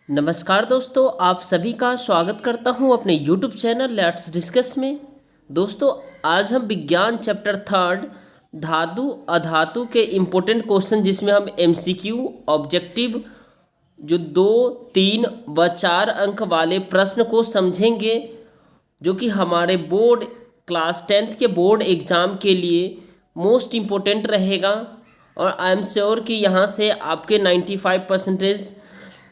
नमस्कार दोस्तों, आप सभी का स्वागत करता हूं अपने YouTube चैनल लेट्स डिस्कस में। दोस्तों, आज हम विज्ञान चैप्टर थर्ड धातु अधातु के इम्पोर्टेंट क्वेश्चन जिसमें हम MCQ ऑब्जेक्टिव जो 2, 3 व 4 अंक वाले प्रश्न को समझेंगे, जो कि हमारे बोर्ड क्लास 10th के बोर्ड एग्ज़ाम के लिए मोस्ट इम्पोर्टेंट रहेगा। और आई एम श्योर कि यहाँ से आपके 95%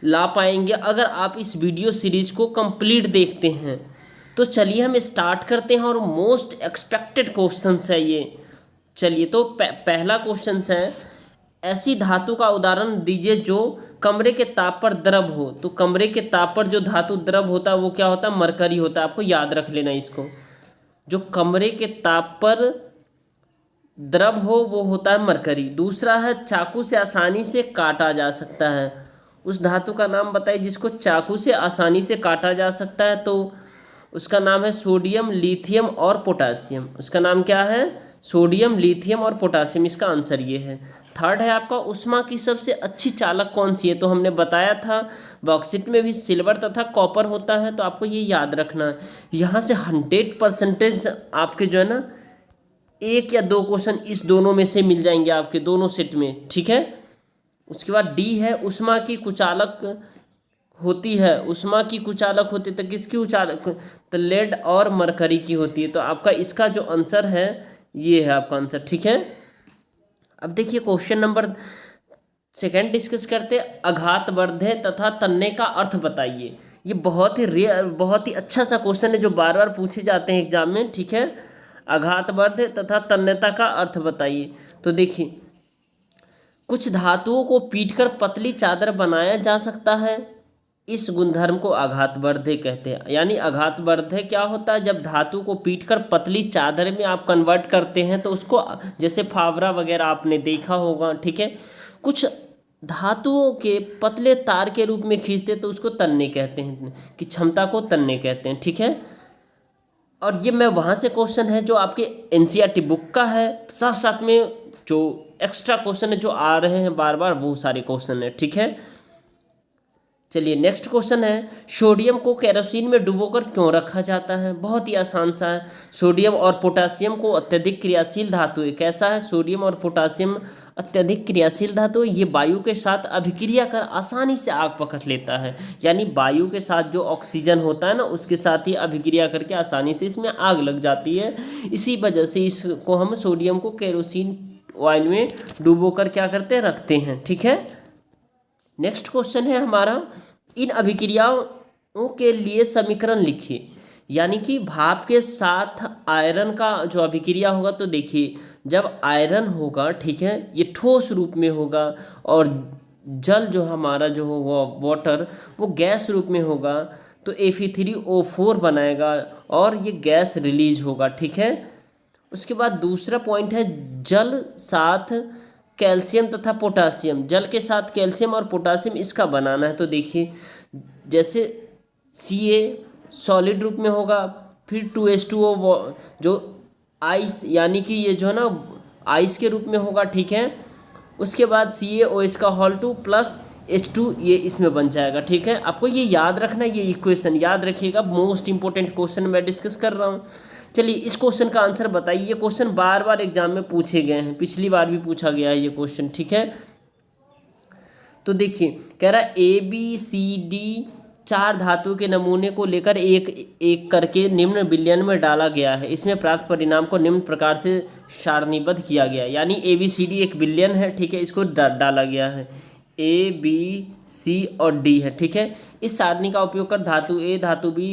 ला पाएंगे अगर आप इस वीडियो सीरीज को कंप्लीट देखते हैं। तो चलिए हम स्टार्ट करते हैं और मोस्ट एक्सपेक्टेड क्वेश्चंस है ये। चलिए तो पहला क्वेश्चन है, ऐसी धातु का उदाहरण दीजिए जो कमरे के ताप पर द्रव हो। तो कमरे के ताप पर जो धातु द्रव होता है वो क्या होता है? मरकरी होता है। आपको याद रख लेना इसको। जो कमरे के ताप पर द्रव हो वो होता है मरकरी। दूसरा है, चाकू से आसानी से काटा जा सकता है। उस धातु का नाम बताइए जिसको चाकू से आसानी से काटा जा सकता है। तो उसका नाम है सोडियम, लिथियम और पोटासियम। उसका नाम क्या है? सोडियम, लिथियम और पोटासियम। इसका आंसर ये है। थर्ड है आपका, उष्मा की सबसे अच्छी चालक कौन सी है? तो हमने बताया था बॉक्सिट में भी सिल्वर तथा कॉपर होता है। तो आपको ये याद रखना है। यहाँ से 100% आपके जो है ना, एक या दो क्वेश्चन इस दोनों में से मिल जाएंगे आपके दोनों सेट में, ठीक है। उसके बाद डी है, उष्मा की कुचालक होती है। उष्मा की कुचालक होती है तो किसकी कुचालक? तो लेड और मरकरी की होती है। तो आपका इसका जो आंसर है ये है आपका आंसर, ठीक है। अब देखिए क्वेश्चन नंबर सेकंड डिस्कस करते हैं, आघातवर्धे तथा तन्य का अर्थ बताइए। ये बहुत ही रेयर, बहुत ही अच्छा सा क्वेश्चन है जो बार बार पूछे जाते हैं एग्जाम में, ठीक है। आघातवर्धे तथा तन्यता का अर्थ बताइए। तो देखिए, कुछ धातुओं को पीटकर पतली चादर बनाया जा सकता है। इस गुणधर्म को आघातवर्धे कहते हैं। यानी आघातवर्धे क्या होता है? जब धातु को पीटकर पतली चादर में आप कन्वर्ट करते हैं तो उसको, जैसे फावड़ा वगैरह आपने देखा होगा, ठीक है। कुछ धातुओं के पतले तार के रूप में खींचते तो उसको तन्ने कहते हैं, कि क्षमता को तन्ने कहते हैं, ठीक है। और ये मैं वहाँ से क्वेश्चन है जो आपके NCERT बुक का है, साथ साथ में जो एक्स्ट्रा क्वेश्चन है जो आ रहे हैं बार बार वो सारे क्वेश्चन है, ठीक है। चलिए नेक्स्ट क्वेश्चन है, सोडियम को केरोसिन में डुबोकर क्यों रखा जाता है? बहुत ही आसान सा है। सोडियम और पोटासियम को अत्यधिक क्रियाशील धातु है। कैसा है? सोडियम और पोटासियम अत्यधिक क्रियाशील धातु है। ये वायु के साथ अभिक्रिया कर आसानी से आग पकड़ लेता है। यानी वायु के साथ जो ऑक्सीजन होता है ना, उसके साथ ही अभिक्रिया करके आसानी से इसमें आग लग जाती है। इसी वजह से इसको हम सोडियम को केरोसिन ऑयल में डुबोकर क्या करते हैं? रखते हैं, ठीक है। नेक्स्ट क्वेश्चन है हमारा, इन अभिक्रियाओं के लिए समीकरण लिखिए। यानी कि भाप के साथ आयरन का जो अभिक्रिया होगा, तो देखिए जब आयरन होगा, ठीक है, ये ठोस रूप में होगा और जल जो हमारा जो होगा वाटर, वो गैस रूप में होगा, तो Fe3O4 बनाएगा और ये गैस रिलीज होगा, ठीक है। उसके बाद दूसरा पॉइंट है, जल साथ कैल्शियम तथा पोटासियम। जल के साथ कैल्शियम और पोटासियम इसका बनाना है। तो देखिए जैसे Ca सॉलिड रूप में होगा, फिर 2H2O जो आइस, यानी कि ये जो है ना आइस के रूप में होगा, ठीक है। उसके बाद CaOH का होल 2 प्लस H2 ये इसमें बन जाएगा, ठीक है। आपको ये याद रखना, ये इक्वेशन याद रखिएगा। मोस्ट इंपॉर्टेंट क्वेश्चन मैं डिस्कस कर रहा हूँ। चलिए इस क्वेश्चन का आंसर बताइए। ये क्वेश्चन बार बार एग्जाम में पूछे गए हैं, पिछली बार भी पूछा गया है ये क्वेश्चन, ठीक है। तो देखिए कह रहा है ABCD 4 धातु के नमूने को लेकर एक एक करके निम्न विलयन में डाला गया है। इसमें प्राप्त परिणाम को निम्न प्रकार से सारणीबद्ध किया गया है। यानी ABCD एक विलयन है, ठीक है, इसको डाला गया है। A, B, C और D है, ठीक है। इस सारणी का उपयोग कर धातु A, धातु B,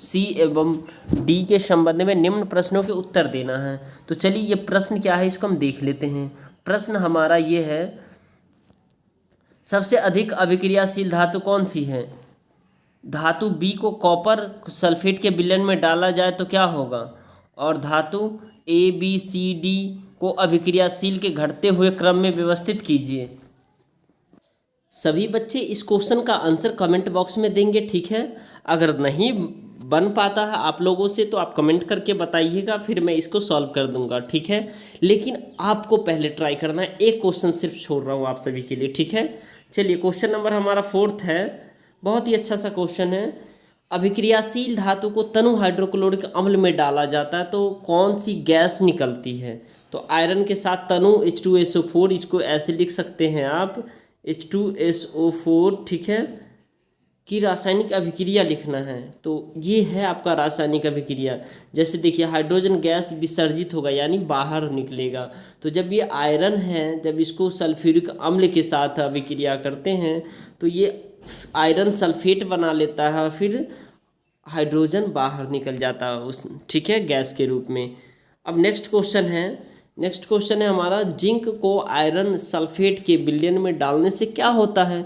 C एवं D के संबंध में निम्न प्रश्नों के उत्तर देना है। तो चलिए ये प्रश्न क्या है इसको हम देख लेते हैं। प्रश्न हमारा ये है, सबसे अधिक अभिक्रियाशील धातु कौन सी है? धातु B को कॉपर सल्फेट के विलयन में डाला जाए तो क्या होगा? और धातु ABCD को अभिक्रियाशील के घटते हुए क्रम में व्यवस्थित कीजिए। सभी बच्चे इस क्वेश्चन का आंसर कमेंट बॉक्स में देंगे, ठीक है। अगर नहीं बन पाता है आप लोगों से तो आप कमेंट करके बताइएगा, फिर मैं इसको सॉल्व कर दूंगा, ठीक है। लेकिन आपको पहले ट्राई करना है। एक क्वेश्चन सिर्फ छोड़ रहा हूँ आप सभी के लिए, ठीक है। चलिए क्वेश्चन नंबर हमारा 4th है, बहुत ही अच्छा सा क्वेश्चन है। अभिक्रियाशील धातु को तनु हाइड्रोक्लोरिक अम्ल में डाला जाता है तो कौन सी गैस निकलती है? तो आयरन के साथ तनु H2SO4, इसको ऐसे लिख सकते हैं आप H2SO4, ठीक है, की रासायनिक अभिक्रिया लिखना है। तो ये है आपका रासायनिक अभिक्रिया। जैसे देखिए हाइड्रोजन गैस विसर्जित होगा यानी बाहर निकलेगा। तो जब ये आयरन है, जब इसको सल्फ्यूरिक अम्ल के साथ अभिक्रिया करते हैं तो ये आयरन सल्फेट बना लेता है, फिर हाइड्रोजन बाहर निकल जाता है उस, ठीक है, गैस के रूप में। अब नेक्स्ट क्वेश्चन है हमारा, जिंक को आयरन सल्फेट के विलयन में डालने से क्या होता है?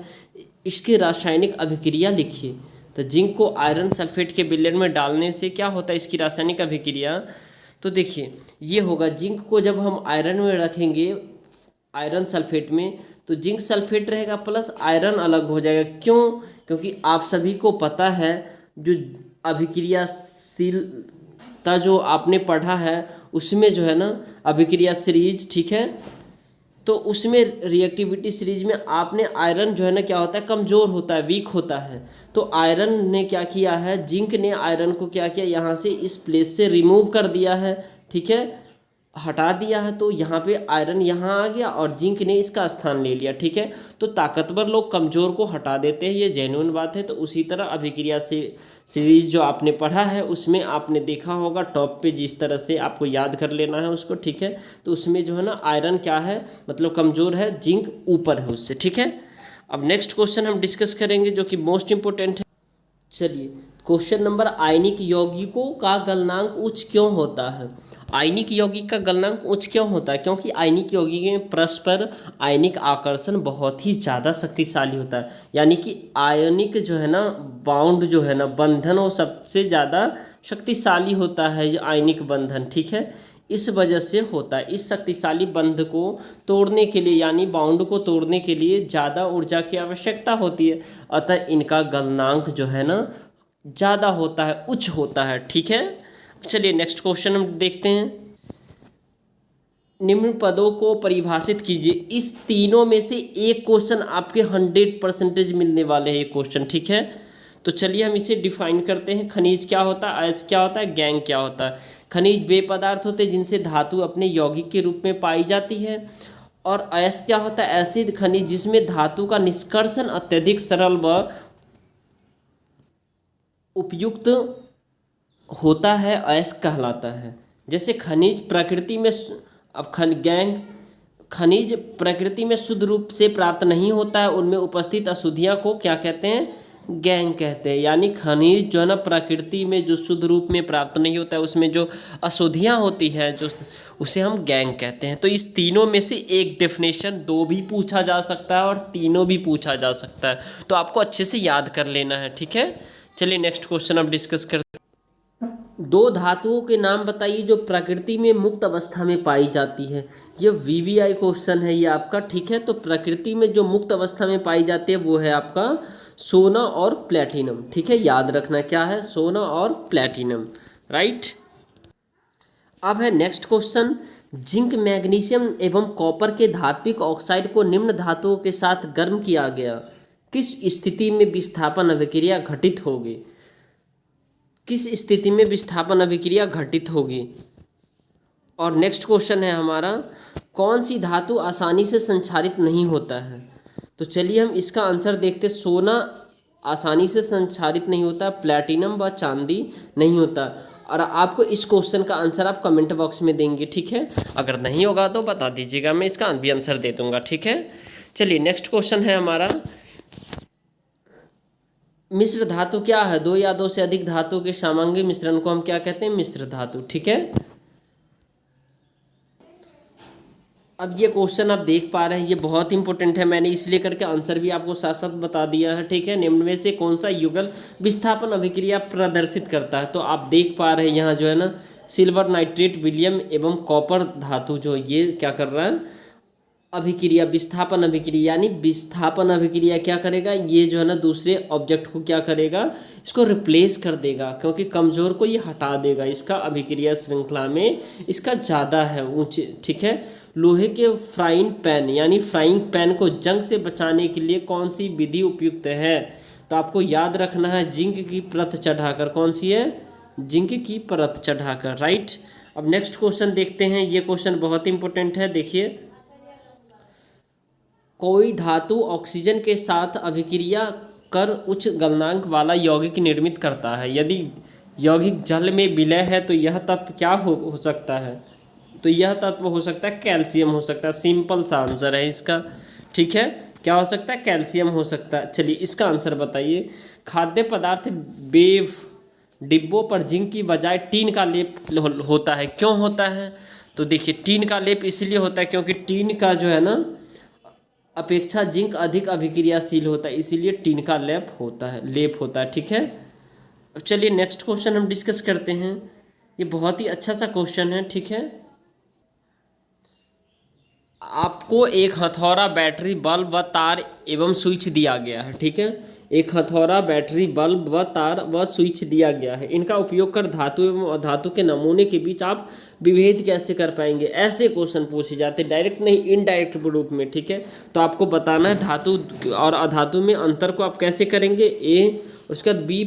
इसकी रासायनिक अभिक्रिया लिखिए। तो जिंक को आयरन सल्फेट के विलयन में डालने से क्या होता है, इसकी रासायनिक अभिक्रिया? तो देखिए ये होगा, जिंक को जब हम आयरन में रखेंगे, आयरन सल्फेट में, तो जिंक सल्फेट रहेगा प्लस आयरन अलग हो जाएगा। क्यों? क्योंकि आप सभी को पता है जो अभिक्रियाशीलता जो आपने पढ़ा है उसमें जो है ना अभिक्रिया सीरीज, ठीक है, तो उसमें रिएक्टिविटी सीरीज में आपने आयरन जो है ना क्या होता है, कमज़ोर होता है, वीक होता है। तो आयरन ने क्या किया है, जिंक ने आयरन को क्या किया, यहाँ से इस प्लेस से रिमूव कर दिया है, ठीक है, हटा दिया है। तो यहाँ पे आयरन यहाँ आ गया और जिंक ने इसका स्थान ले लिया, ठीक है। तो ताकतवर लोग कमज़ोर को हटा देते हैं, ये जेन्युइन बात है। तो उसी तरह अभिक्रिया से सीरीज जो आपने पढ़ा है उसमें आपने देखा होगा टॉप पे जिस तरह से आपको याद कर लेना है उसको, ठीक है। तो उसमें जो है ना आयरन क्या है, मतलब कमज़ोर है, जिंक ऊपर है उससे, ठीक है। अब नेक्स्ट क्वेश्चन हम डिस्कस करेंगे जो कि मोस्ट इंपॉर्टेंट है। चलिए क्वेश्चन नंबर, आयनिक यौगिकों का गलनांक उच्च क्यों होता है? आयनिक यौगिक का गलनांक उच्च क्यों होता है? क्योंकि आयनिक यौगिक में परस्पर आयनिक आकर्षण बहुत ही ज़्यादा शक्तिशाली होता है। यानी कि आयनिक जो है ना बाउंड जो है ना बंधन, वो सबसे ज़्यादा शक्तिशाली होता है ये आयनिक बंधन, ठीक है। इस वजह से होता है। इस शक्तिशाली बंध को तोड़ने के लिए यानी बाउंड को तोड़ने के लिए ज़्यादा ऊर्जा की आवश्यकता होती है, अतः इनका गलनांक जो है ना ज़्यादा होता है, उच्च होता है, ठीक है। चलिए नेक्स्ट क्वेश्चन हम देखते हैं। निम्न पदों को परिभाषित कीजिए। इस तीनों में से एक क्वेश्चन आपके 100% मिलने वाले हैं, ये क्वेश्चन, ठीक है। तो चलिए हम इसे डिफाइन करते हैं। खनिज क्या होता है, अयस्क क्या होता है, गैंग क्या होता है। खनिज वे पदार्थ होते हैं जिनसे धातु अपने यौगिक के रूप में पाई जाती है। और अयस्क क्या होता है, ऐसे खनिज जिसमें धातु का निष्कर्षण अत्यधिक सरल व उपयुक्त होता है, अयस्क कहलाता है। जैसे खनिज प्रकृति में अब खनिज प्रकृति में शुद्ध रूप से प्राप्त नहीं होता है, उनमें उपस्थित अशुद्धियाँ को क्या कहते हैं, गैंग कहते हैं। यानी खनिज जो है ना प्रकृति में जो शुद्ध रूप में प्राप्त नहीं होता है, उसमें जो अशुद्धियाँ होती है जो उसे हम गैंग कहते हैं। तो इस तीनों में से एक डेफिनेशन, दो भी पूछा जा सकता है और तीनों भी पूछा जा सकता है, तो आपको अच्छे से याद कर लेना है, ठीक है। चलिए नेक्स्ट क्वेश्चन अब डिस्कस करते हैं। दो धातुओं के नाम बताइए जो प्रकृति में मुक्त अवस्था में पाई जाती है। ये वीवीआई क्वेश्चन है ये आपका, ठीक है। तो प्रकृति में जो मुक्त अवस्था में पाई जाती है वो है आपका सोना और प्लेटिनम, ठीक है। याद रखना क्या है, सोना और प्लेटिनम, राइट। अब है नेक्स्ट क्वेश्चन, जिंक, मैग्नीशियम एवं कॉपर के धात्विक ऑक्साइड को निम्न धातुओं के साथ गर्म किया गया, किस स्थिति में विस्थापन अभिक्रिया घटित होगी? किस स्थिति में विस्थापन अभिक्रिया घटित होगी? और नेक्स्ट क्वेश्चन है हमारा, कौन सी धातु आसानी से संक्षारित नहीं होता है? तो चलिए हम इसका आंसर देखते। सोना आसानी से संक्षारित नहीं होता, प्लैटिनम व चांदी नहीं होता। और आपको इस क्वेश्चन का आंसर आप कमेंट बॉक्स में देंगे, ठीक है। अगर नहीं होगा तो बता दीजिएगा, मैं इसका भी आंसर दे दूंगा, ठीक है। चलिए नेक्स्ट क्वेश्चन है हमारा, मिश्र धातु क्या है? दो या दो से अधिक धातु के समांगी मिश्रण को हम क्या कहते हैं, मिश्र धातु, ठीक है। अब ये क्वेश्चन आप देख पा रहे हैं, ये बहुत इंपॉर्टेंट है, मैंने इसलिए करके आंसर भी आपको साथ साथ बता दिया है, ठीक है। निम्न में से कौन सा युगल विस्थापन अभिक्रिया प्रदर्शित करता है? तो आप देख पा रहे हैं यहाँ जो है ना सिल्वर नाइट्रेट, विलियम एवं कॉपर धातु जो ये क्या कर रहा है, अभिक्रिया, विस्थापन अभिक्रिया। यानी विस्थापन अभिक्रिया क्या करेगा, ये जो है ना दूसरे ऑब्जेक्ट को क्या करेगा, इसको रिप्लेस कर देगा, क्योंकि कमज़ोर को ये हटा देगा। इसका अभिक्रिया श्रृंखला में इसका ज़्यादा है ऊंचे, ठीक है। लोहे के फ्राइंग पैन यानी फ्राइंग पैन को जंग से बचाने के लिए कौन सी विधि उपयुक्त है? तो आपको याद रखना है जिंक की परत चढ़ाकर। कौन सी है? जिंक की परत चढ़ाकर, राइट। अब नेक्स्ट क्वेश्चन देखते हैं, ये क्वेश्चन बहुत इंपॉर्टेंट है, देखिए। कोई धातु ऑक्सीजन के साथ अभिक्रिया कर उच्च गलनांक वाला यौगिक निर्मित करता है। यदि यौगिक जल में विलय है तो यह तत्व क्या हो सकता है? तो यह तत्व हो सकता है कैल्शियम हो सकता है। सिंपल सा आंसर है इसका, ठीक है। क्या हो सकता है? कैल्शियम हो सकता है। चलिए इसका आंसर बताइए। खाद्य पदार्थ बेव डिब्बों पर जिंक की बजाय टीन का लेप होता है, क्यों होता है? तो देखिए टीन का लेप इसलिए होता है क्योंकि टीन का जो है ना अपेक्षा जिंक अधिक अभिक्रियाशील होता है, इसीलिए टीन का लेप होता है, ठीक है। अब चलिए नेक्स्ट क्वेश्चन हम डिस्कस करते हैं। ये बहुत ही अच्छा सा क्वेश्चन है, ठीक है। आपको एक हथौड़ा, बैटरी, बल्ब व तार एवं स्विच दिया गया है, ठीक है। एक हथौड़ा, बैटरी, बल्ब व तार व स्विच दिया गया है। इनका उपयोग कर धातु एवं अधातु के नमूने के बीच आप विभेद कैसे कर पाएंगे? ऐसे क्वेश्चन पूछे जाते, डायरेक्ट नहीं, इनडायरेक्ट रूप में, ठीक है। तो आपको बताना है धातु और अधातु में अंतर को आप कैसे करेंगे, ए। उसके बाद बी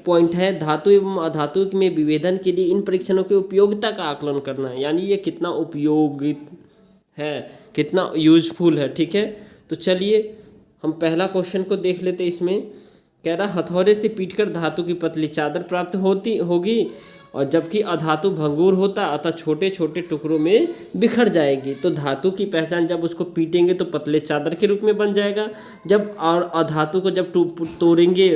पॉइंट है धातु एवं अधातु में विभेदन के लिए इन परीक्षणों की उपयोगिता का आकलन करना है, यानी ये कितना उपयोगित है, कितना यूजफुल है, ठीक है। तो चलिए हम पहला क्वेश्चन को देख लेते। इसमें कह रहा हथौड़े से पीटकर धातु की पतली चादर प्राप्त होगी और जबकि अधातु भंगुर होता अतः छोटे छोटे टुकड़ों में बिखर जाएगी। तो धातु की पहचान, जब उसको पीटेंगे तो पतले चादर के रूप में बन जाएगा, जब और अधातु को जब तोड़ेंगे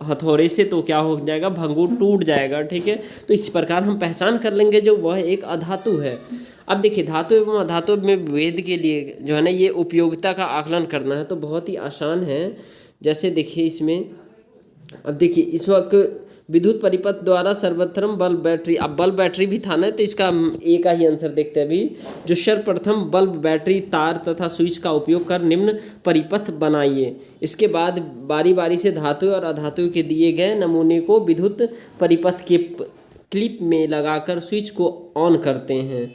हथौड़े से तो क्या हो जाएगा, भंगुर टूट जाएगा, ठीक है। तो इस प्रकार हम पहचान कर लेंगे जो वह एक अधातु है। अब देखिए धातु एवं अधातु में भेद के लिए जो है ना ये उपयोगिता का आकलन करना है, तो बहुत ही आसान है। जैसे देखिए इसमें, अब देखिए इस वक्त विद्युत परिपथ द्वारा सर्वप्रथम बल्ब बैटरी, अब बल्ब बैटरी भी था ना, तो इसका ए का ही आंसर देखते हैं अभी। जो सर्वप्रथम बल्ब बैटरी तार तथा स्विच का उपयोग कर निम्न परिपथ बनाइए। इसके बाद बारी बारी से धातु और अधातु के दिए गए नमूने को विद्युत परिपथ के क्लिप में लगाकर स्विच को ऑन करते हैं।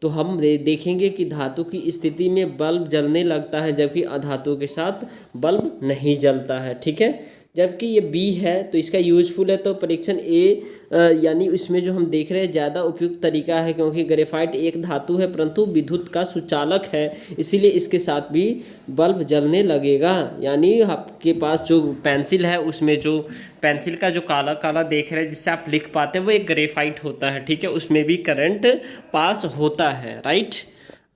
तो हम देखेंगे कि धातु की स्थिति में बल्ब जलने लगता है जबकि अधातु के साथ बल्ब नहीं जलता है, ठीक है। जबकि ये बी है तो इसका यूजफुल है, तो परीक्षण ए यानी इसमें जो हम देख रहे हैं ज़्यादा उपयुक्त तरीका है, क्योंकि ग्रेफाइट एक धातु है परंतु विद्युत का सुचालक है, इसीलिए इसके साथ भी बल्ब जलने लगेगा। यानी आपके पास जो पेंसिल है उसमें जो पेंसिल का जो काला काला देख रहे हैं जिससे आप लिख पाते हैं वो एक ग्रेफाइट होता है, ठीक है, उसमें भी करंट पास होता है, राइट।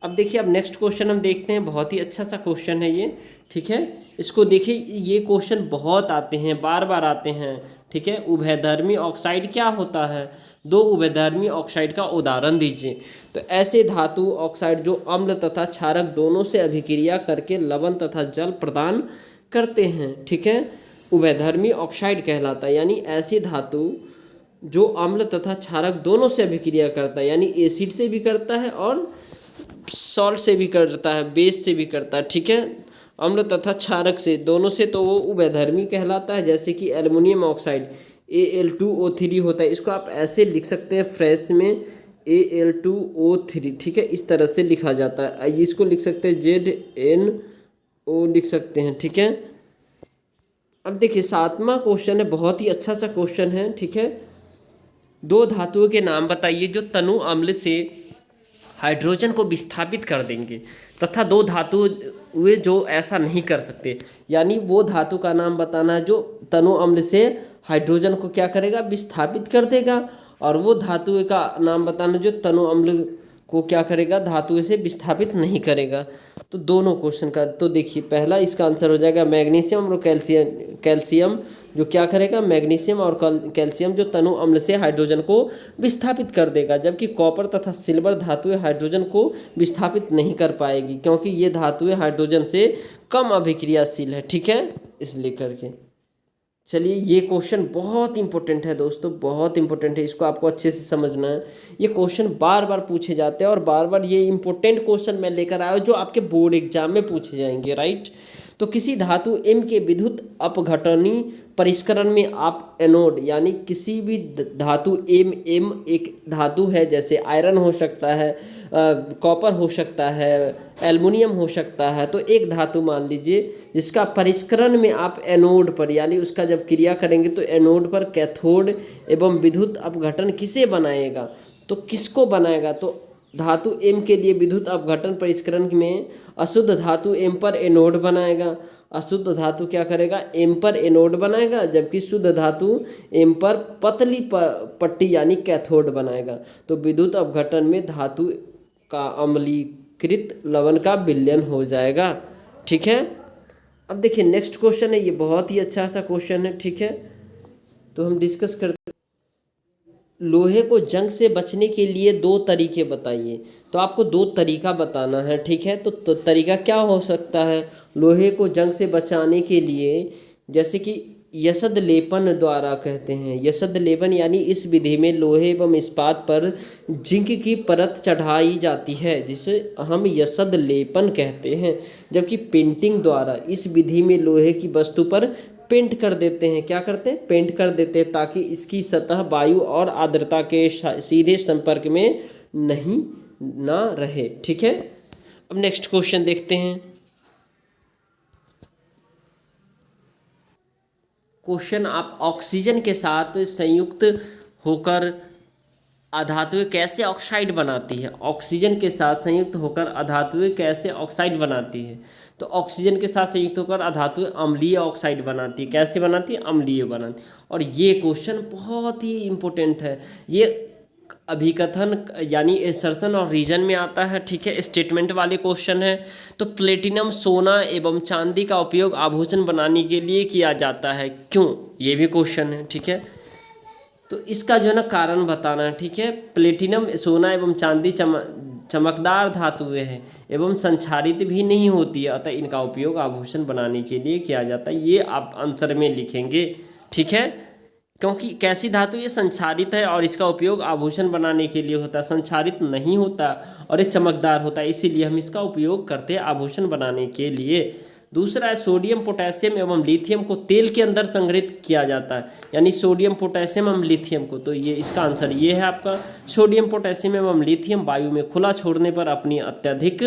अब देखिए अब नेक्स्ट क्वेश्चन हम देखते हैं, बहुत ही अच्छा सा क्वेश्चन है ये, ठीक है। इसको देखिए, ये क्वेश्चन बहुत आते हैं, बार बार आते हैं, ठीक है। उभयधर्मी ऑक्साइड क्या होता है? दो उभयधर्मी ऑक्साइड का उदाहरण दीजिए। तो ऐसे धातु ऑक्साइड जो अम्ल तथा क्षारक दोनों से अभिक्रिया करके लवण तथा जल प्रदान करते हैं, ठीक है, उभयधर्मी ऑक्साइड कहलाता है। यानी ऐसी धातु जो अम्ल तथा क्षारक दोनों से अभिक्रिया करता है, यानी एसिड से भी करता है और सॉल्ट से भी करता है, बेस से भी करता है, ठीक है, अम्ल तथा क्षारक से, दोनों से, तो वो उभयधर्मी कहलाता है। जैसे कि एल्युमिनियम ऑक्साइड Al2O3 होता है, इसको आप ऐसे लिख सकते हैं फ्रेश में Al2O3, ठीक है, इस तरह से लिखा जाता है। इसको लिख सकते हैं ZnO लिख सकते हैं, ठीक है। अब देखिए 7वां क्वेश्चन है, बहुत ही अच्छा सा क्वेश्चन है, ठीक है। दो धातुओं के नाम बताइए जो तनु अम्ल से हाइड्रोजन को विस्थापित कर देंगे तथा दो धातु वे जो ऐसा नहीं कर सकते। यानी वो धातु का नाम बताना है जो तनु अम्ल से हाइड्रोजन को क्या करेगा, विस्थापित कर देगा, और वो धातु का नाम बताना जो तनु अम्ल को क्या करेगा, धातु से विस्थापित नहीं करेगा। तो दोनों क्वेश्चन का तो देखिए पहला इसका आंसर हो जाएगा मैग्नीशियम और कैल्शियम जो क्या करेगा, मैग्नीशियम और कैल्शियम जो तनु अम्ल से हाइड्रोजन को विस्थापित कर देगा। जबकि कॉपर तथा सिल्वर धातुएं हाइड्रोजन को विस्थापित नहीं कर पाएगी क्योंकि ये धातुएं हाइड्रोजन से कम अभिक्रियाशील है, ठीक है, इसलिए करके। चलिए ये क्वेश्चन बहुत इंपॉर्टेंट है दोस्तों, बहुत इंपॉर्टेंट है, इसको आपको अच्छे से समझना है। ये क्वेश्चन बार बार पूछे जाते हैं और बार बार ये इंपॉर्टेंट क्वेश्चन मैं लेकर आया हूँ जो आपके बोर्ड एग्जाम में पूछे जाएंगे, राइट। तो किसी धातु M के विद्युत अपघटनी परिष्करण में आप एनोड यानी किसी भी धातु M एक धातु है, जैसे आयरन हो सकता है, कॉपर हो सकता है, एल्युमिनियम हो सकता है। तो एक धातु मान लीजिए जिसका परिष्करण में आप एनोड पर यानी उसका जब क्रिया करेंगे तो एनोड पर कैथोड एवं विद्युत अपघटन किसे बनाएगा, तो किसको बनाएगा, तो धातु M के लिए विद्युत अपघटन परिष्करण में अशुद्ध धातु M पर एनोड बनाएगा। अशुद्ध धातु क्या करेगा, M पर एनोड बनाएगा, जबकि शुद्ध धातु M पर पतली पट्टी यानी कैथोड बनाएगा। तो विद्युत अपघटन में धातु का अम्लीकृत लवण का विलयन हो जाएगा। ठीक है, अब देखिए नेक्स्ट क्वेश्चन है, ये बहुत ही अच्छा सा क्वेश्चन है। ठीक है, तो हम डिस्कस करते हैं। लोहे को जंग से बचने के लिए 2 तरीके बताइए। तो आपको 2 तरीका बताना है। ठीक है, तो तरीका क्या हो सकता है लोहे को जंग से बचाने के लिए, जैसे कि यसद लेपन द्वारा कहते हैं। यसद लेपन यानी इस विधि में लोहे एवं इस्पात पर जिंक की परत चढ़ाई जाती है, जिसे हम यसद लेपन कहते हैं। जबकि पेंटिंग द्वारा इस विधि में लोहे की वस्तु पर पेंट कर देते हैं। क्या करते हैं, पेंट कर देते हैं, ताकि इसकी सतह वायु और आर्द्रता के सीधे संपर्क में नहीं ना रहे। ठीक है, अब नेक्स्ट क्वेश्चन देखते हैं। क्वेश्चन, आप ऑक्सीजन के साथ संयुक्त होकर अधातुएं कैसे ऑक्साइड बनाती है। ऑक्सीजन के साथ संयुक्त होकर अधातुएं कैसे ऑक्साइड बनाती है। तो ऑक्सीजन के साथ संयुक्त होकर अधातुएं अम्लीय ऑक्साइड बनाती है। कैसे बनाती है, अम्लीय बनाती है। और ये क्वेश्चन बहुत ही इम्पोर्टेंट है, ये अभिकथन यानी एसर्शन और रीजन में आता है। ठीक है, स्टेटमेंट वाले क्वेश्चन है। तो प्लेटिनम, सोना एवं चांदी का उपयोग आभूषण बनाने के लिए किया जाता है, क्यों, ये भी क्वेश्चन है। ठीक है, तो इसका जो है ना कारण बताना है। ठीक है, प्लेटिनम, सोना एवं चांदी चमकदार धातुएं हैं एवं संक्षारित भी नहीं होती है, अतः इनका उपयोग आभूषण बनाने के लिए किया जाता है। ये आप आंसर में लिखेंगे। ठीक है, क्योंकि कैसी धातु, ये संक्षारित है और इसका उपयोग आभूषण बनाने के लिए होता है। संक्षारित नहीं होता और ये चमकदार होता है, इसीलिए हम इसका उपयोग करते हैं आभूषण बनाने के लिए। दूसरा है सोडियम, पोटेशियम एवं लिथियम को तेल के अंदर संग्रहित किया जाता है, यानी सोडियम, पोटेशियम एवं लिथियम को। तो ये इसका आंसर ये है आपका, सोडियम, पोटेशियम एवं लिथियम वायु में खुला छोड़ने पर अपनी अत्यधिक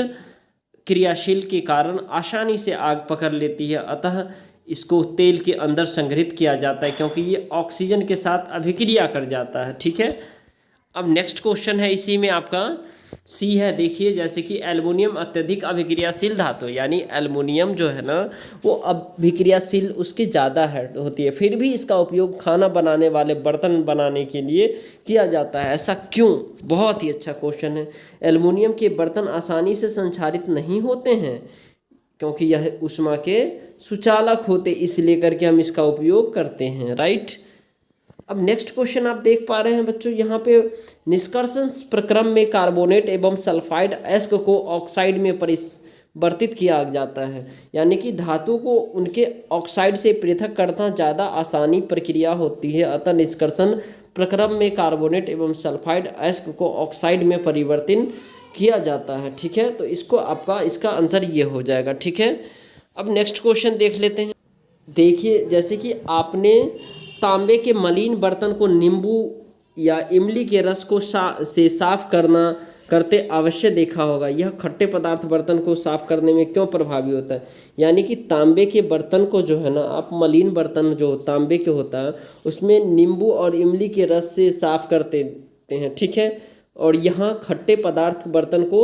क्रियाशील के कारण आसानी से आग पकड़ लेती है, अतः इसको तेल के अंदर संग्रहित किया जाता है, क्योंकि ये ऑक्सीजन के साथ अभिक्रिया कर जाता है। ठीक है, अब नेक्स्ट क्वेश्चन है इसी में आपका सी है। देखिए, जैसे कि एल्युमिनियम अत्यधिक अभिक्रियाशील धातु, यानी एल्युमिनियम जो है ना वो अभिक्रियाशील उसकी ज़्यादा है होती है, फिर भी इसका उपयोग खाना बनाने वाले बर्तन बनाने के लिए किया जाता है, ऐसा क्यों। बहुत ही अच्छा क्वेश्चन है। एल्युमिनियम के बर्तन आसानी से संक्षारित नहीं होते हैं, क्योंकि यह ऊष्मा के सुचालक होते, इसलिए करके हम इसका उपयोग करते हैं। राइट, अब नेक्स्ट क्वेश्चन आप देख पा रहे हैं बच्चों, यहाँ पे निष्कर्षण प्रक्रम में कार्बोनेट एवं सल्फाइड अयस्क को ऑक्साइड में परिवर्तित किया जाता है, यानी कि धातु को उनके ऑक्साइड से पृथक करना ज़्यादा आसानी प्रक्रिया होती है, अतः निष्कर्षण प्रक्रम में कार्बोनेट एवं सल्फाइड अयस्क को ऑक्साइड में परिवर्तित किया जाता है। ठीक है, तो इसको आपका इसका आंसर ये हो जाएगा। ठीक है, अब नेक्स्ट क्वेश्चन देख लेते हैं। देखिए, जैसे कि आपने तांबे के मलिन बर्तन को नींबू या इमली के रस को से साफ करते अवश्य देखा होगा। यह खट्टे पदार्थ बर्तन को साफ करने में क्यों प्रभावी होता है, यानी कि तांबे के बर्तन को जो है ना आप मलिन बर्तन जो तांबे के होता है उसमें नींबू और इमली के रस से साफ करते हैं। ठीक है, और यहाँ खट्टे पदार्थ बर्तन को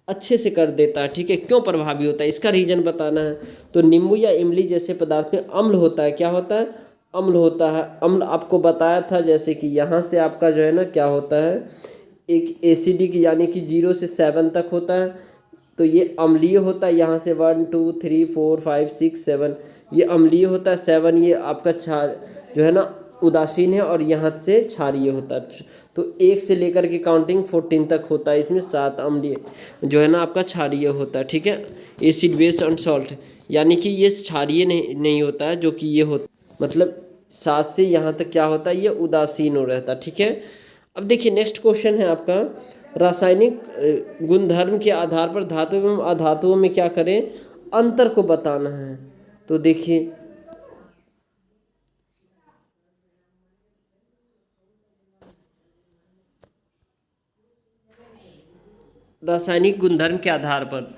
अच्छे से कर देता है। ठीक है, क्यों प्रभावी होता है, इसका रीजन बताना है। तो नींबू या इमली जैसे पदार्थ में अम्ल होता है, क्या होता है, अम्ल होता है। अम्ल आपको बताया था, जैसे कि यहाँ से आपका जो है ना क्या होता है, एक एसिडिक यानी कि 0 से 7 तक होता है, तो ये अम्लीय होता है। यहाँ से 1 2 3 4 5 6 7 ये अम्लीय होता है। 7 ये आपका जो है ना उदासीन है, और यहाँ से क्षारीय होता है। तो 1 से लेकर के काउंटिंग 14 तक होता है, इसमें 7 अम्लीय जो है ना आपका क्षारीय होता है। ठीक है, एसिड बेस एंड सॉल्ट, यानी कि ये क्षारीय नहीं होता है, जो कि ये होता मतलब 7 से यहाँ तक क्या होता है, ये उदासीन हो रहता है। ठीक है, अब देखिए नेक्स्ट क्वेश्चन है आपका, रासायनिक गुणधर्म के आधार पर धातु एवं अधातुओं में क्या करें, अंतर को बताना है। तो देखिए रासायनिक गुणधर्म के आधार पर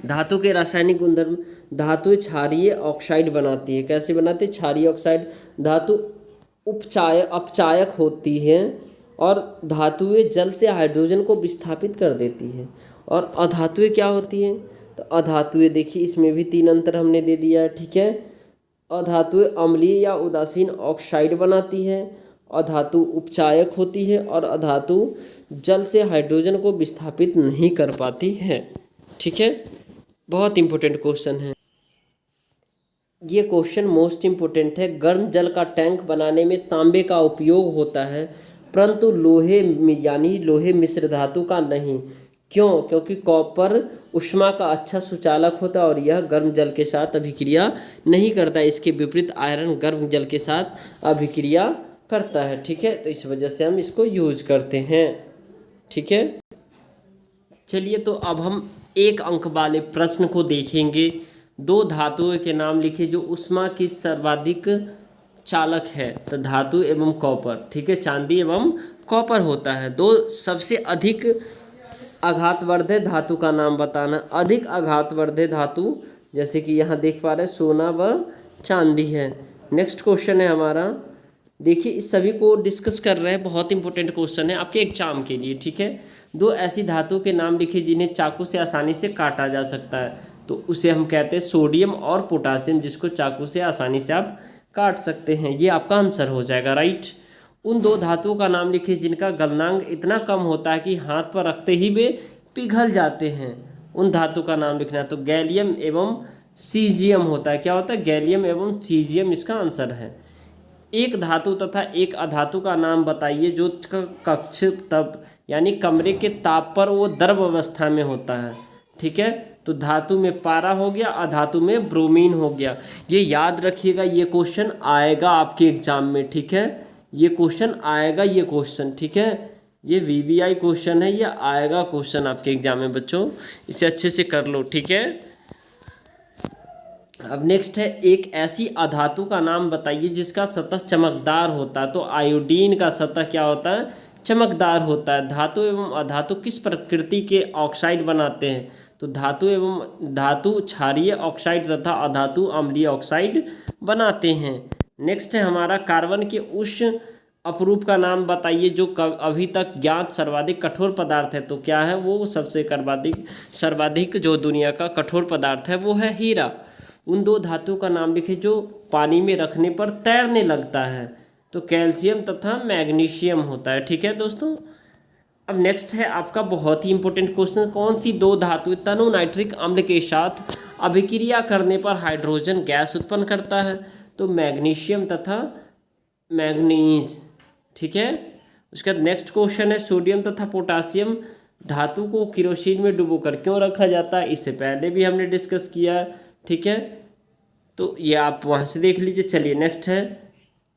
धातु के रासायनिक गुणधर्म, धातु क्षारीय ऑक्साइड बनाती है। कैसे बनाती है? क्षारीय ऑक्साइड। धातु अपचायक होती है और धातुएं जल से हाइड्रोजन को विस्थापित कर देती है। और अधातुएं क्या होती हैं? तो अधातुएं देखिए इसमें भी 3 अंतर हमने दे दिया है, ठीक है। अधातुएं अम्लीय या उदासीन ऑक्साइड बनाती है, अधातु उपचायक होती है और अधातु जल से हाइड्रोजन को विस्थापित नहीं कर पाती है, ठीक है। बहुत इंपॉर्टेंट क्वेश्चन है ये। क्वेश्चन मोस्ट इंपॉर्टेंट है। गर्म जल का टैंक बनाने में तांबे का उपयोग होता है, परंतु लोहे यानी लोहे मिश्र धातु का नहीं। क्यों? क्योंकि कॉपर ऊष्मा का अच्छा सुचालक होता है और यह गर्म जल के साथ अभिक्रिया नहीं करता है। इसके विपरीत आयरन गर्म जल के साथ अभिक्रिया करता है, ठीक है। तो इस वजह से हम इसको यूज करते हैं, ठीक है। चलिए तो अब हम 1 अंक वाले प्रश्न को देखेंगे। 2 धातुओं के नाम लिखे जो ऊष्मा की सर्वाधिक चालक है। तो धातु एवं कॉपर, ठीक है, चांदी एवं कॉपर होता है। 2 सबसे अधिक आघातवर्धक धातु का नाम बताना। अधिक आघातवर्धक धातु जैसे कि यहाँ देख पा रहे हैं सोना व चांदी है। नेक्स्ट क्वेश्चन है हमारा, देखिए इस सभी को डिस्कस कर रहे हैं, बहुत इंपॉर्टेंट क्वेश्चन है आपके एग्जाम के लिए, ठीक है। 2 ऐसी धातु के नाम लिखे जिन्हें चाकू से आसानी से काटा जा सकता है। तो उसे हम कहते हैं सोडियम और पोटासियम, जिसको चाकू से आसानी से आप काट सकते हैं। ये आपका आंसर हो जाएगा, राइट। उन 2 धातुओं का नाम लिखिए जिनका गलनांक इतना कम होता है कि हाथ पर रखते ही वे पिघल जाते हैं। उन धातु का नाम लिखना है। तो गैलियम एवं सीजियम होता है। क्या होता है? गैलियम एवं सीजियम इसका आंसर है। एक धातु तथा एक अधातु का नाम बताइए जो कक्ष तप यानी कमरे के ताप पर वो द्रव अवस्था में होता है, ठीक है। तो धातु में पारा हो गया, अधातु में ब्रोमीन हो गया। ये याद रखिएगा, ये क्वेश्चन आएगा आपके एग्जाम में, ठीक है। ये क्वेश्चन आएगा, ये क्वेश्चन, ठीक है। ये वीवीआई क्वेश्चन है, ये आएगा क्वेश्चन आपके एग्जाम में बच्चों, इसे अच्छे से कर लो, ठीक है। अब नेक्स्ट है, एक ऐसी अधातु का नाम बताइए जिसका सतह चमकदार होता है। तो आयोडीन का सतह क्या होता है? चमकदार होता है। धातु एवं अधातु किस प्रकृति के ऑक्साइड बनाते हैं? तो धातु क्षारीय ऑक्साइड तथा अधातु अम्लीय ऑक्साइड बनाते हैं। नेक्स्ट है हमारा, कार्बन के उस अपरूप का नाम बताइए जो अभी तक ज्ञात सर्वाधिक कठोर पदार्थ है। तो क्या है वो? सबसे सर्वाधिक जो दुनिया का कठोर पदार्थ है वो है हीरा। उन 2 धातुओं का नाम लिखे जो पानी में रखने पर तैरने लगता है। तो कैल्शियम तथा मैग्नीशियम होता है, ठीक है दोस्तों। अब नेक्स्ट है आपका बहुत ही इंपॉर्टेंट क्वेश्चन, कौन सी 2 धातु तनु नाइट्रिक अम्ल के साथ अभिक्रिया करने पर हाइड्रोजन गैस उत्पन्न करता है? तो मैग्नीशियम तथा मैग्नीज, ठीक है। उसके बाद नेक्स्ट क्वेश्चन है, सोडियम तथा पोटासियम धातु को केरोसिन में डुबोकर क्यों रखा जाता है? इससे पहले भी हमने डिस्कस किया, ठीक है। तो ये आप वहाँ से देख लीजिए। चलिए नेक्स्ट है,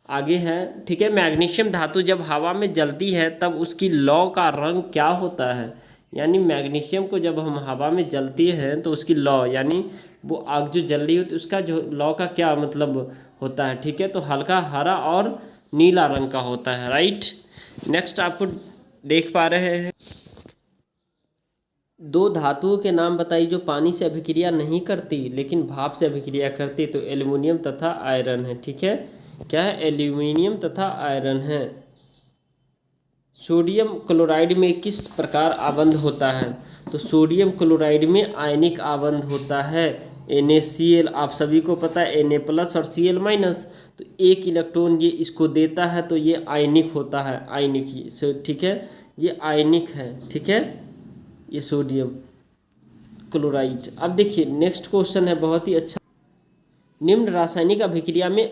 आगे है, ठीक है। मैग्नीशियम धातु जब हवा में जलती है तब उसकी लौ का रंग क्या होता है? यानी मैग्नीशियम को जब हम हवा में जलती हैं तो उसकी लौ यानी वो आग जो जल रही होती है उसका जो लौ का क्या मतलब होता है, ठीक है। तो हल्का हरा और नीला रंग का होता है, राइट। नेक्स्ट आपको देख पा रहे हैं, 2 धातुओं के नाम बताइए जो पानी से अभिक्रिया नहीं करती लेकिन भाप से अभिक्रिया करती। तो एल्युमिनियम तथा आयरन है, ठीक है। क्या है? एल्यूमिनियम तथा आयरन है। सोडियम क्लोराइड में किस प्रकार आबंध होता है? तो सोडियम क्लोराइड में आयनिक आबंध होता है। NaCl आप सभी को पता है, Na+ और Cl-। तो 1 इलेक्ट्रॉन ये इसको देता है तो ये आयनिक होता है, आयनिक, ठीक है। ये आयनिक है, ठीक है, ये सोडियम क्लोराइड। अब देखिए नेक्स्ट क्वेश्चन है बहुत ही अच्छा, निम्न रासायनिक अभिक्रिया में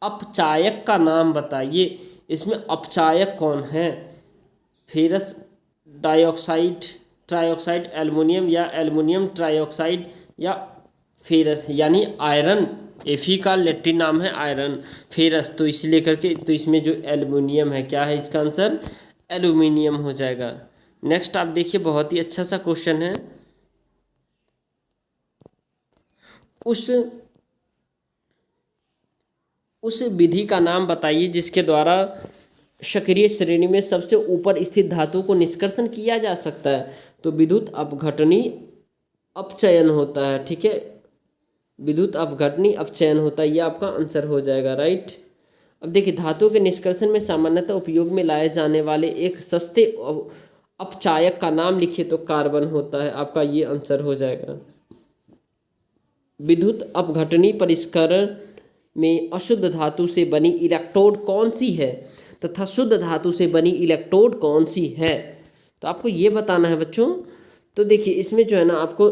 अपचायक का नाम बताइए। इसमें अपचायक कौन है? फेरस डाइऑक्साइड, ट्राइऑक्साइड, एल्युमिनियम या एल्युमिनियम ट्राइऑक्साइड या फेरस यानी आयरन। Fe का लैटिन नाम है आयरन, फेरस तो इसलिए करके तो इसमें जो एल्युमिनियम है क्या है इसका आंसर? एल्युमिनियम हो जाएगा। नेक्स्ट आप देखिए बहुत ही अच्छा सा क्वेश्चन है, उस विधि का नाम बताइए जिसके द्वारा सक्रिय श्रेणी में सबसे ऊपर स्थित धातु को निष्कर्षण किया जा सकता है। तो विद्युत अपघटनी अपचयन होता है। ठीक है, विद्युत अपघटनी अपचयन होता है, यह आपका आंसर हो जाएगा। राइट। अब देखिए, धातु के निष्कर्षण में सामान्यतः उपयोग में लाए जाने वाले एक सस्ते अपचायक का नाम लिखिए। तो कार्बन होता है, आपका ये आंसर हो जाएगा। विद्युत अपघटनी परिष्करण में अशुद्ध धातु से बनी इलेक्ट्रोड कौन सी है तथा शुद्ध धातु से बनी इलेक्ट्रोड कौन सी है, तो आपको ये बताना है बच्चों। तो देखिए, इसमें जो है ना, आपको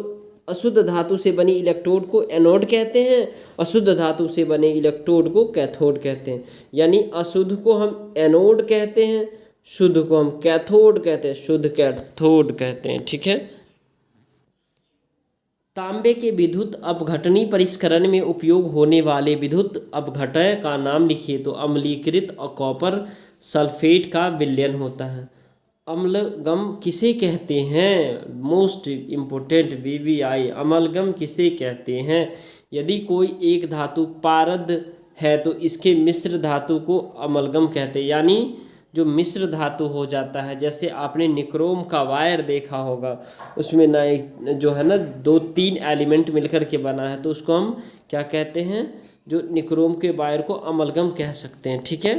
अशुद्ध धातु से बनी इलेक्ट्रोड को एनोड कहते हैं, अशुद्ध धातु से बने इलेक्ट्रोड को कैथोड कहते हैं। यानी अशुद्ध को हम एनोड कहते हैं, शुद्ध को हम कैथोड कहते हैं, शुद्ध कैथोड कहते हैं। ठीक है। तांबे के विद्युत अपघटनी परिष्करण में उपयोग होने वाले विद्युत अपघटय का नाम लिखिए। तो अम्लीकृत कॉपर सल्फेट का विलयन होता है। अम्लगम किसे कहते हैं? मोस्ट इम्पोर्टेंट VVI, अम्लगम किसे कहते हैं? यदि कोई एक धातु पारद है तो इसके मिश्र धातु को अम्लगम कहते हैं। यानी जो मिश्र धातु हो जाता है, जैसे आपने निक्रोम का वायर देखा होगा, उसमें ना एक जो है ना 2-3 एलिमेंट मिलकर के बना है, तो उसको हम क्या कहते हैं? जो निक्रोम के वायर को अमलगम कह सकते हैं। ठीक है।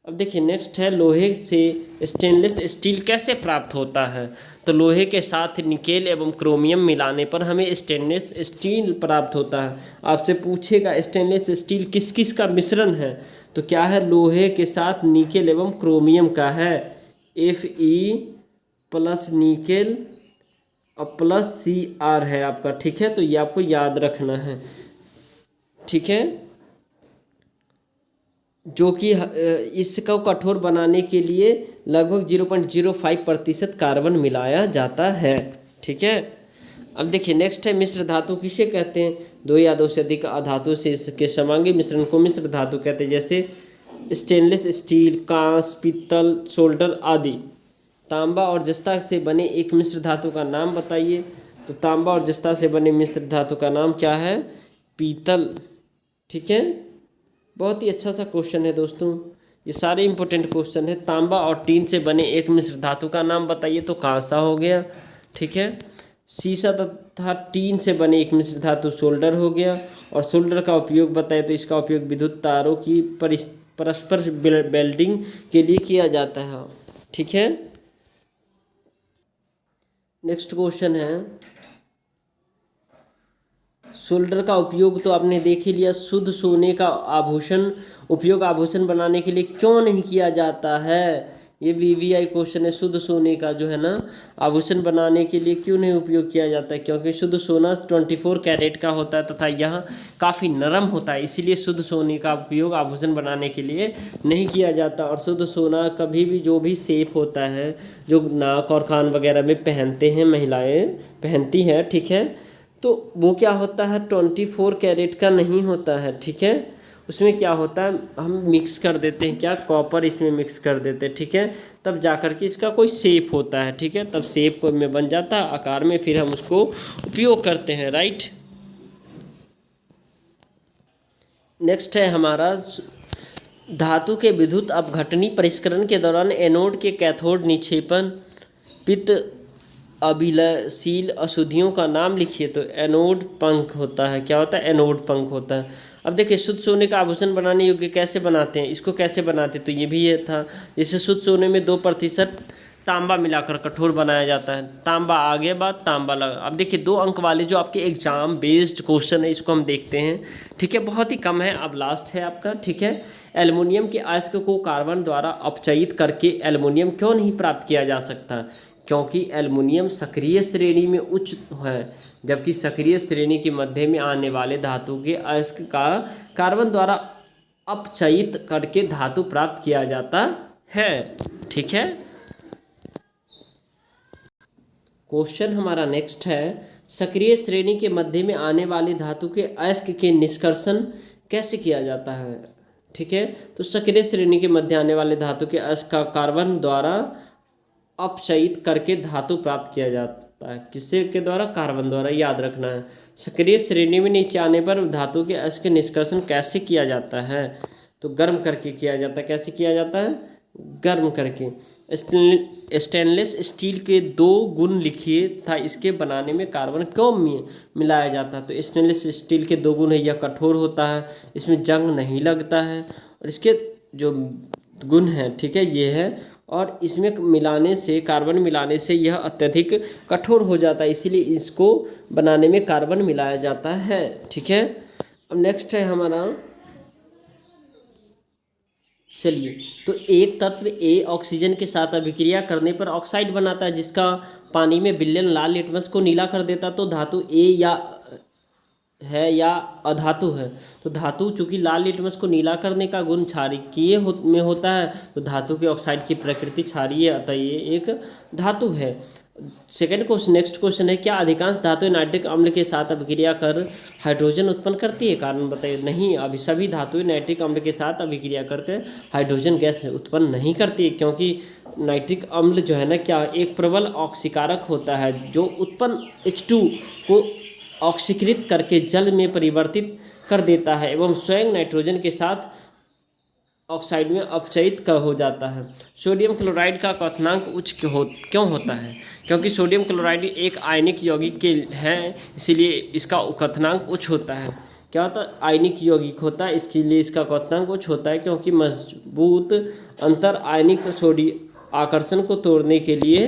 अब देखिए, नेक्स्ट है, लोहे से स्टेनलेस स्टील कैसे प्राप्त होता है? तो लोहे के साथ निकेल एवं क्रोमियम मिलाने पर हमें स्टेनलेस स्टील प्राप्त होता है। आपसे पूछेगा स्टेनलेस स्टील किस किस का मिश्रण है, तो क्या है? लोहे के साथ निकेल एवं क्रोमियम का है। Fe प्लस निकेल और प्लस Cr है आपका। ठीक है, तो ये आपको याद रखना है। ठीक है, जो कि इसको कठोर बनाने के लिए लगभग 0.05% कार्बन मिलाया जाता है। ठीक है। अब देखिए, नेक्स्ट है, मिश्र धातु किसे कहते हैं? 2 या 2 से अधिक धातु से इसके समांगी मिश्रण को मिश्र धातु कहते हैं। जैसे स्टेनलेस स्टील, कांस, पीतल, सोल्डर आदि। तांबा और जस्ता से बने एक मिश्र धातु का नाम बताइए। तो तांबा और जस्ता से बने मिश्र धातु का नाम क्या है? पीतल। ठीक है, बहुत ही अच्छा सा क्वेश्चन है दोस्तों, ये सारे इंपॉर्टेंट क्वेश्चन है। तांबा और टीन से बने एक मिश्र धातु का नाम बताइए। तो कांसा हो गया। ठीक है। सीसा तथा टीन से बने एक मिश्र धातु सोल्डर हो गया। और सोल्डर का उपयोग बताए, तो इसका उपयोग विद्युत तारों की परस्पर वेल्डिंग के लिए किया जाता है। ठीक है। नेक्स्ट क्वेश्चन है, सोल्डर का उपयोग तो आपने देख ही लिया। शुद्ध सोने का आभूषण उपयोग आभूषण बनाने के लिए क्यों नहीं किया जाता है? ये VVI क्वेश्चन है। शुद्ध सोने का जो है ना आभूषण बनाने के लिए क्यों नहीं उपयोग किया जाता है? क्योंकि शुद्ध सोना 24 कैरेट का होता है तथा यह काफ़ी नरम होता है, इसीलिए शुद्ध सोने का उपयोग आभूषण बनाने के लिए नहीं किया जाता। और शुद्ध सोना कभी भी जो भी शेप होता है, जो नाक और कान वगैरह में पहनते हैं, महिलाएँ पहनती हैं, ठीक है, तो वो क्या होता है? 24 कैरेट का नहीं होता है। ठीक है, उसमें क्या होता है, हम मिक्स कर देते हैं, क्या? कॉपर इसमें मिक्स कर देते हैं। ठीक है, तब जाकर के इसका कोई शेप होता है। ठीक है, तब शेप में बन जाता है आकार में, फिर हम उसको उपयोग करते हैं। राइट। नेक्स्ट है हमारा, धातु के विद्युत अपघटनी परिष्करण के दौरान एनोड के कैथोड निक्षेपण पित्त अभिलयशील अशुद्धियों का नाम लिखिए। तो एनोड पंख होता है। क्या होता है? एनोड पंख होता है। अब देखिए, शुद्ध सोने का आभूषण बनाने योग्य कैसे बनाते हैं? इसको कैसे बनाते? तो ये भी ये था, जैसे शुद्ध सोने में 2% तांबा मिलाकर कठोर बनाया जाता है। तांबा आगे बाद तांबा लगा। अब देखिए, 2 अंक वाले जो आपके एग्जाम बेस्ड क्वेश्चन है, इसको हम देखते हैं। ठीक है, बहुत ही कम है। अब लास्ट है आपका। ठीक है, एल्युमिनियम के अयस्क को कार्बन द्वारा अपचयित करके एल्युमिनियम क्यों नहीं प्राप्त किया जा सकता? क्योंकि एल्युमिनियम सक्रिय श्रेणी में उच्च है, जबकि सक्रिय श्रेणी के मध्य में आने वाले धातु के अयस्क का कार्बन द्वारा अपचयित करके धातु प्राप्त किया जाता है। ठीक है। क्वेश्चन हमारा नेक्स्ट है, सक्रिय श्रेणी के मध्य में आने वाले धातु के अयस्क के निष्कर्षण कैसे किया जाता है? ठीक है, तो सक्रिय श्रेणी के मध्य आने वाले धातु के अयस्क का कार्बन द्वारा अपचयित करके धातु प्राप्त किया जाता है। किससे के द्वारा? कार्बन द्वारा, याद रखना है। सक्रिय श्रेणी में नीचे आने पर धातु के अयस्क के निष्कर्षण कैसे किया जाता है? तो गर्म करके किया जाता है। कैसे किया जाता है? गर्म करके। स्टेनलेस स्टील के 2 गुण लिखिए तथा इसके बनाने में कार्बन क्यों मिलाया जाता है? तो स्टेनलेस स्टील के 2 गुण है, यह कठोर होता है, इसमें जंग नहीं लगता है, और इसके जो गुण हैं, ठीक है, ये है, और इसमें मिलाने से, कार्बन मिलाने से यह अत्यधिक कठोर हो जाता है, इसीलिए इसको बनाने में कार्बन मिलाया जाता है। ठीक है, अब नेक्स्ट है हमारा, चलिए, तो एक तत्व ए ऑक्सीजन के साथ अभिक्रिया करने पर ऑक्साइड बनाता है जिसका पानी में विलयन लाल लिटमस को नीला कर देता, तो धातु ए या है या अधातु है? तो धातु चूंकि लाल लिटमस को नीला करने का गुण क्षारीय में होता है, तो धातु के ऑक्साइड की प्रकृति क्षारीय, अतः ये एक धातु है। सेकंड क्वेश्चन, नेक्स्ट क्वेश्चन है, क्या अधिकांश धातुएं नाइट्रिक अम्ल के साथ अभिक्रिया कर हाइड्रोजन उत्पन्न करती है? कारण बताइए। नहीं, अभी सभी धातुएं नाइट्रिक अम्ल के साथ अभिक्रिया करके हाइड्रोजन गैस उत्पन्न नहीं करती है, क्योंकि नाइट्रिक अम्ल जो है ना, क्या एक प्रबल ऑक्सीकारक होता है जो उत्पन्न H2 को ऑक्सीकृत करके जल में परिवर्तित कर देता है एवं स्वयं नाइट्रोजन के साथ ऑक्साइड में अपचयित हो जाता है। सोडियम क्लोराइड का क्वथनांक उच्च क्यों होता है? क्योंकि सोडियम क्लोराइड एक आयनिक यौगिक के है, इसीलिए इसका क्वथनांक उच्च होता है। क्या होता है? आयनिक यौगिक होता है, इसके लिए इसका क्वथनांक उच्च होता है, क्योंकि मजबूत अंतर आयनिक सोडियम आकर्षण को तोड़ने के लिए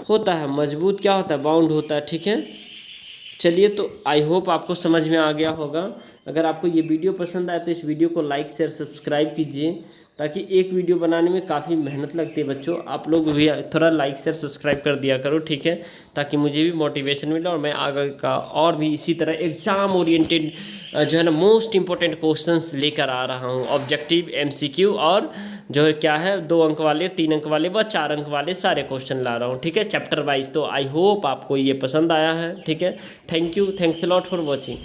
होता है। मजबूत क्या होता है? बाउंड होता है। ठीक है, चलिए, तो आई होप आपको समझ में आ गया होगा। अगर आपको ये वीडियो पसंद आए तो इस वीडियो को लाइक शेयर सब्सक्राइब कीजिए, ताकि एक वीडियो बनाने में काफ़ी मेहनत लगती है बच्चों, आप लोग भी थोड़ा लाइक शेयर सब्सक्राइब कर दिया करो, ठीक है, ताकि मुझे भी मोटिवेशन मिले और मैं आगे का और भी इसी तरह एग्ज़ाम ओरिएंटेड जो है ना मोस्ट इंपॉर्टेंट क्वेश्चंस लेकर आ रहा हूँ। ऑब्जेक्टिव, MCQ और जो है क्या है 2 अंक वाले, 3 अंक वाले व 4 अंक वाले सारे क्वेश्चन ला रहा हूँ, ठीक है, चैप्टर वाइज। तो आई होप आपको ये पसंद आया है। ठीक है, thank you, thanks a lot for watching.